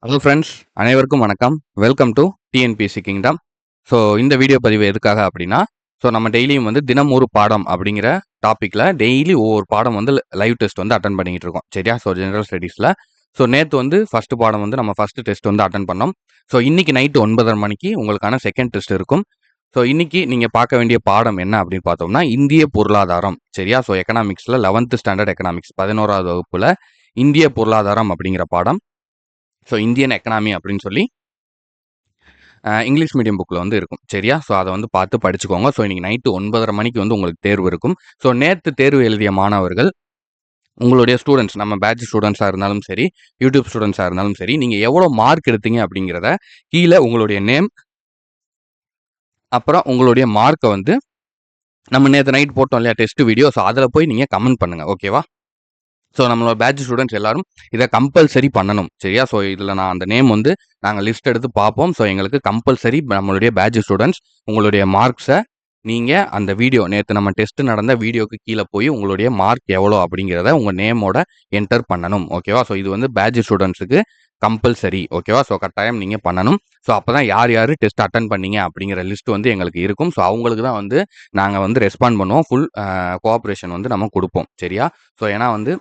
Hello friends, அனைவருக்கும் வணக்கம். Welcome to TNPSC kingdom. So இந்த வீடியோ பதிவு எதுக்காக அப்படின்னா, நம்ம டெய்லியும் வந்து தினம் ஒரு பாடம் அப்படிங்கிற டாப்பிக்கில் டெய்லி ஒவ்வொரு பாடம் வந்து லைவ் டெஸ்ட் வந்து அட்டன் பண்ணிக்கிட்டு இருக்கோம். சரியா? ஸோ ஜெனரல் ஸ்டடீஸில் நேற்று வந்து ஃபஸ்ட்டு பாடம் வந்து நம்ம ஃபஸ்ட்டு டெஸ்ட் வந்து அட்டன் பண்ணோம். ஸோ இன்னைக்கு நைட்டு 9:30 மணிக்கு உங்களுக்கான செகண்ட் டெஸ்ட் இருக்கும். ஸோ இன்னைக்கு நீங்கள் பார்க்க வேண்டிய பாடம் என்ன அப்படின்னு பார்த்தோம்னா, இந்திய பொருளாதாரம். சரியா? ஸோ எக்கனாமிக்ஸில் 11th ஸ்டாண்டர்ட் எக்கனாமிக்ஸ் 11வது வகுப்பில் இந்திய பொருளாதாரம் அப்படிங்கிற பாடம். ஸோ இந்தியன் எக்கனாமி அப்படின்னு சொல்லி இங்கிலீஷ் மீடியம் புக்கில் வந்து இருக்கும். சரியா? ஸோ அதை வந்து பார்த்து படிச்சுக்கோங்க. ஸோ இன்னைக்கு நைட்டு 9:30 மணிக்கு வந்து உங்களுக்கு தேர்வு இருக்கும். ஸோ நேற்று தேர்வு எழுதிய மாணவர்கள், உங்களுடைய ஸ்டூடெண்ட்ஸ், நம்ம பேட்ச் ஸ்டூடெண்ட்ஸாக இருந்தாலும் சரி, யூடியூப் ஸ்டூடெண்ட்ஸாக இருந்தாலும் சரி, நீங்கள் எவ்வளோ மார்க் எடுத்தீங்க அப்படிங்கிறத கீழே உங்களுடைய நேம், அப்புறம் உங்களுடைய மார்க்கை வந்து நம்ம நேற்று நைட் போட்டோம் இல்லையா டெஸ்ட் வீடியோ, ஸோ அதில் போய் நீங்கள் கமெண்ட் பண்ணுங்கள். ஓகேவா? ஸோ நம்மளோட பேட்ச் ஸ்டூடெண்ட்ஸ் எல்லாரும் இதை கம்பல்சரி பண்ணணும். சரியா? ஸோ இதில் நான் அந்த நேம் வந்து நாங்கள் லிஸ்ட் எடுத்து பார்ப்போம். ஸோ எங்களுக்கு கம்பல்சரி நம்மளுடைய பேட்ச் ஸ்டூடெண்ட்ஸ் உங்களுடைய மார்க்ஸை நீங்கள் அந்த வீடியோ, நேற்று நம்ம டெஸ்ட் நடந்த வீடியோக்கு கீழே போய் உங்களுடைய மார்க் எவ்வளோ அப்படிங்கிறத உங்கள் நேமோட என்டர் பண்ணணும். ஓகேவா? ஸோ இது வந்து பேட்ச் ஸ்டூடெண்ட்ஸுக்கு கம்பல்சரி. ஓகேவா? ஸோ கட்டாயம் நீங்கள் பண்ணணும். ஸோ அப்போ தான் யார் யார் டெஸ்ட் அட்டன் பண்ணீங்க அப்படிங்கிற லிஸ்ட் வந்து எங்களுக்கு இருக்கும். ஸோ அவங்களுக்கு தான் வந்து நாங்கள் வந்து ரெஸ்பாண்ட் பண்ணுவோம். ஃபுல் கோஆப்ரேஷன் வந்து நம்ம கொடுப்போம். சரியா? ஸோ ஏன்னா வந்து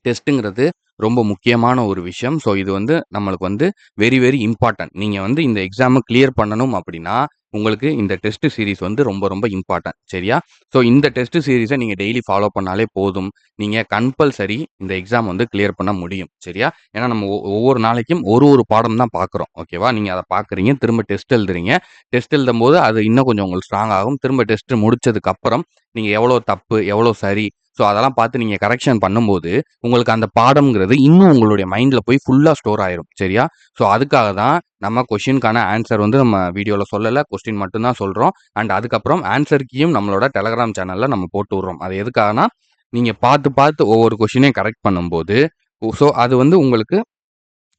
டெஸ்ட்டுங்கிறது ரொம்ப முக்கியமான ஒரு விஷயம். ஸோ இது வந்து நம்மளுக்கு வந்து வெரி வெரி இம்பார்ட்டன்ட். நீங்கள் வந்து இந்த எக்ஸாமை கிளியர் பண்ணணும் அப்படின்னா உங்களுக்கு இந்த டெஸ்ட் சீரிஸ் வந்து ரொம்ப ரொம்ப இம்பார்ட்டன்ட். சரியா? ஸோ இந்த டெஸ்ட் சீரிஸை நீங்கள் டெய்லி ஃபாலோ பண்ணாலே போதும். நீங்கள் கம்பல்சரி இந்த எக்ஸாம் வந்து கிளியர் பண்ண முடியும். சரியா? ஏன்னா நம்ம ஒவ்வொரு நாளைக்கும் ஒரு பாடம் தான் பார்க்குறோம். ஓகேவா? நீங்கள் அதை பார்க்குறீங்க, திரும்ப டெஸ்ட் எழுதுறீங்க. டெஸ்ட் எழுதும்போது அது இன்னும் கொஞ்சம் உங்களுக்கு ஸ்ட்ராங் ஆகும். திரும்ப டெஸ்ட் முடிச்சதுக்கப்புறம் நீங்கள் எவ்வளோ தப்பு, எவ்வளோ சரி, ஸோ அதெல்லாம் பார்த்து நீங்கள் கரெக்ஷன் பண்ணும்போது உங்களுக்கு அந்த பாடம்ங்கிறது இன்னும் உங்களுடைய மைண்டில் போய் ஃபுல்லாக ஸ்டோர் ஆயிரும். சரியா? ஸோ அதுக்காக தான் நம்ம கொஷினுக்கான ஆன்சர் வந்து நம்ம வீடியோவில் சொல்லலை, கொஸ்டின் மட்டும்தான் சொல்கிறோம். அண்ட் அதுக்கப்புறம் ஆன்சர் கீயும் நம்மளோட டெலகிராம் சேனலில் நம்ம போட்டு விட்றோம். அது எதுக்காகனா நீங்கள் பார்த்து பார்த்து ஒவ்வொரு கொஷினையும் கரெக்ட் பண்ணும்போது, ஸோ அது வந்து உங்களுக்கு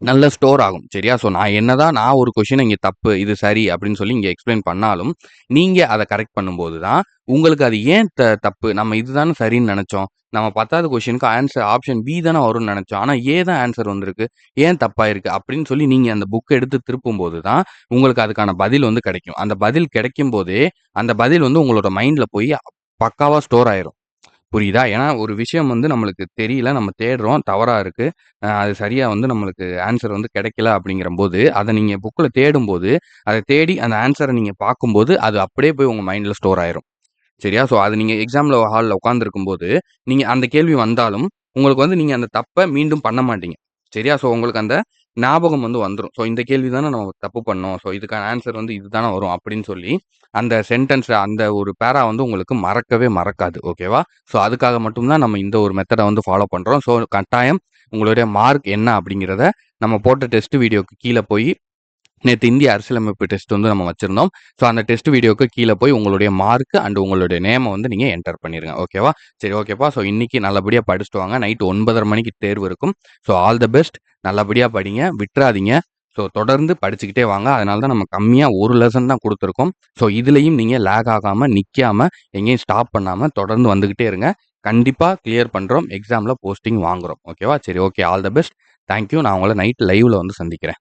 நல்ல ஸ்டோர் ஆகும். சரியா? ஸோ நான் ஒரு கொஷினை இங்கே தப்பு, இது சரி அப்படின்னு சொல்லி இங்கே எக்ஸ்பிளைன் பண்ணாலும், நீங்கள் அதை கரெக்ட் பண்ணும்போது தான் உங்களுக்கு அது ஏன் தப்பு, நம்ம இதுதானே சரின்னு நினச்சோம், நம்ம 10வது கொஷினுக்கு ஆன்சர் ஆப்ஷன் பி தானே வரும்னு நினச்சோம், ஆனால் ஏ தான் ஆன்சர் வந்திருக்கு, ஏன் தப்பாயிருக்கு அப்படின்னு சொல்லி நீங்கள் அந்த புக்கை எடுத்து திருப்பும்போது தான் உங்களுக்கு அதுக்கான பதில் வந்து கிடைக்கும். அந்த பதில் கிடைக்கும் போதே அந்த பதில் வந்து உங்களோட மைண்டில் போய் பக்காவாக ஸ்டோர் ஆயிரும். புரியுதா? ஏன்னா ஒரு விஷயம் வந்து நம்மளுக்கு தெரியல, நம்ம தேடுறோம், தவறா இருக்கு. அது சரியா வந்து நம்மளுக்கு ஆன்சர் வந்து கிடைக்கல அப்படிங்கிறம்போது, அத நீங்க புக்ல தேடும்போது, அத தேடி அந்த ஆன்சர நீங்க பார்க்கும்போது, அது அப்படியே போய் உங்க மைண்ட்ல ஸ்டோர் ஆயிரும். சரியா? ஸோ அது நீங்க எக்ஸாம்ல ஹால்ல உட்கார்ந்திருக்கும்போது, நீங்க அந்த கேள்வி வந்தாலும், உங்களுக்கு வந்து நீங்க அந்த தப்ப மீண்டும் பண்ண மாட்டீங்க. சரியா? ஸோ உங்களுக்கு அந்த ஞாபகம் வந்து வந்துரும். ஸோ இந்த கேள்வி தானே நம்ம தப்பு பண்ணோம். ஸோ இதுக்கான ஆன்சர் வந்து இதுதானே வரும் அப்படின்னு சொல்லி, அந்த சென்டென்ஸ் அந்த ஒரு பேரா வந்து உங்களுக்கு மறக்கவே மறக்காது. ஓகேவா? ஸோ அதுக்காக மட்டும் தான் நம்ம இந்த ஒரு மெத்தட வந்து ஃபாலோ பண்றோம். ஸோ கட்டாயம் உங்களுடைய மார்க் என்ன அப்படிங்கிறத நம்ம போட்ட டெஸ்ட் வீடியோக்கு கீழ போய் நேத்து இந்திய அரசியலமைப்பு டெஸ்ட் வந்து நம்ம வச்சிருந்தோம். ஸோ அந்த டெஸ்ட் வீடியோக்கு கீழ போய் உங்களுடைய மார்க் அண்ட் உங்களுடைய நேம வந்து நீங்க என்டர் பண்ணிருங்க. ஓகேவா? சரி, ஓகேப்பா. ஸோ இன்னைக்கு நல்லபடியா படிச்சுட்டு வாங்க. நைட் 9:30 மணிக்கு தேர்வு இருக்கும். So all the best. நல்லபடியா படிங்க. விட்றாதீங்க. ஸோ தொடர்ந்து படிச்சுக்கிட்டே வாங்க. அதனால தான் நம்ம கம்மியா ஒரு லெசன் தான் குடுத்துருக்கோம். ஸோ இதுலயும் நீங்க லேக் ஆகாம, நிக்காம, எங்கேயும் ஸ்டாப் பண்ணாம தொடர்ந்து வந்துகிட்டே இருங்க. கண்டிப்பா கிளியர் பண்றோம். எக்ஸாம்ல போஸ்டிங் வாங்குறோம். ஓகேவா? சரி, okay. All the best. Thank you. நான் உங்கள நைட் லைவ்ல வந்து சந்திக்கிறேன்.